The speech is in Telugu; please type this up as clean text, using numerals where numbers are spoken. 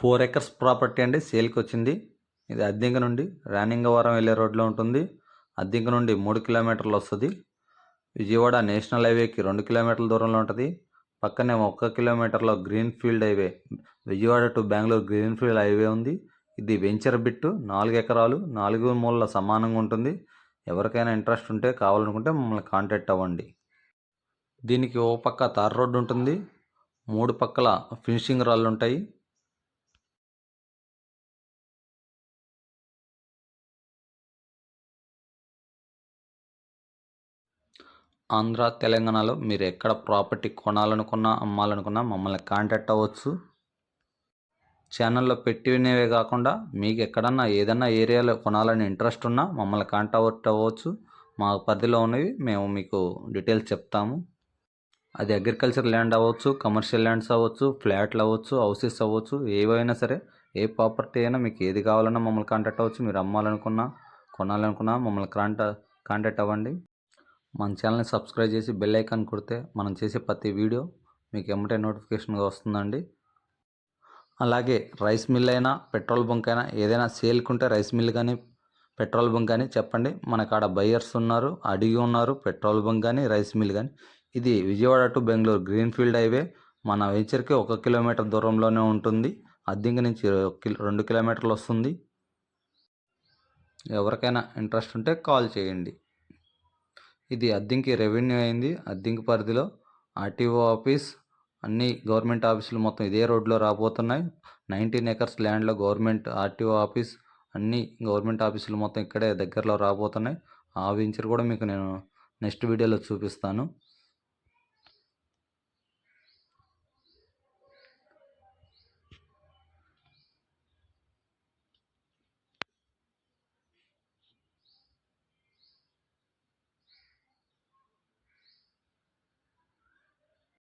4 ఎకర్స్ ప్రాపర్టీ అండి సేల్కి వచ్చింది. ఇది అద్దెంకి నుండి రాణింగవరం వెళ్ళే రోడ్లో ఉంటుంది. అద్దెంకి నుండి 3 కిలోమీటర్లు వస్తుంది. విజయవాడ నేషనల్ హైవేకి 2 కిలోమీటర్ల దూరంలో ఉంటుంది. పక్కనే 1 కిలోమీటర్లో green field highway, Vijayawada to Bengaluru green field highway ఉంది. ఇది వెంచర్ బిట్టు, 4 ఎకరాలు, 4 మూలల సమానంగా ఉంటుంది. ఎవరికైనా ఇంట్రెస్ట్ ఉంటే కావాలనుకుంటే మమ్మల్ని కాంటాక్ట్ అవ్వండి. దీనికి ఓ పక్క తార్ రోడ్డు ఉంటుంది, 3 పక్కల ఫినిషింగ్ రాళ్ళు ఉంటాయి. ఆంధ్ర తెలంగాణలో మీరు ఎక్కడ ప్రాపర్టీ కొనాలనుకున్నా అమ్మాలనుకున్నా మమ్మల్ని కాంటాక్ట్ అవ్వచ్చు. ఛానల్లో పెట్టినవే కాకుండా మీకు ఎక్కడన్నా ఏదన్నా ఏరియాలో కొనాలని ఇంట్రెస్ట్ ఉన్నా మమ్మల్ని కాంటాక్ట్ అవ్వచ్చు. మా పరిధిలో ఉన్నవి మేము మీకు డీటెయిల్స్ చెప్తాము. అది అగ్రికల్చర్ ల్యాండ్ అవ్వచ్చు, కమర్షియల్ ల్యాండ్స్ అవ్వచ్చు, ఫ్లాట్లు అవ్వచ్చు, హౌసెస్ అవ్వచ్చు, ఏవైనా సరే ఏ ప్రాపర్టీ అయినా మీకు ఏది కావాలన్నా మమ్మల్ని కాంటాక్ట్ అవ్వచ్చు. మీరు అమ్మాలనుకున్నా కొనాలనుకున్నా మమ్మల్ని కాంటాక్ట్ అవ్వండి. మన ఛానల్ని సబ్స్క్రైబ్ చేసి బెల్ ఐకాన్ కొడితే మనం చేసే ప్రతి వీడియో మీకు ఎమ్మటే నోటిఫికేషన్గా వస్తుందండి. అలాగే రైస్ మిల్ అయినా పెట్రోల్ బంక్ అయినా ఏదైనా సేల్కి ఉంటే రైస్ మిల్ కానీ పెట్రోల్ బంక్ కానీ చెప్పండి. మన కాడ బయ్యర్స్ ఉన్నారు, అడిగి ఉన్నారు. పెట్రోల్ బంక్ కానీ రైస్ మిల్ కానీ. ఇది Vijayawada to Bengaluru green field highway. మన వెంచర్కి 1 కిలోమీటర్ దూరంలోనే ఉంటుంది. అద్దెంకి నుంచి 2 కిలోమీటర్లు వస్తుంది. ఎవరికైనా ఇంట్రెస్ట్ ఉంటే కాల్ చేయండి. ఇది అద్దెంకి రెవెన్యూ అయింది. అద్దెంకి పరిధిలో ఆర్టీఓ ఆఫీస్, అన్ని గవర్నమెంట్ ఆఫీసులు మొత్తం ఇదే రోడ్లో రాబోతున్నాయి. 19 ఎకర్స్ ల్యాండ్లో గవర్నమెంట్ ఆర్టీఓ ఆఫీస్, అన్ని గవర్నమెంట్ ఆఫీసులు మొత్తం ఇక్కడే దగ్గరలో రాబోతున్నాయి. ఆ వెంచర్ కూడా మీకు నేను నెక్స్ట్ వీడియోలో చూపిస్తాను.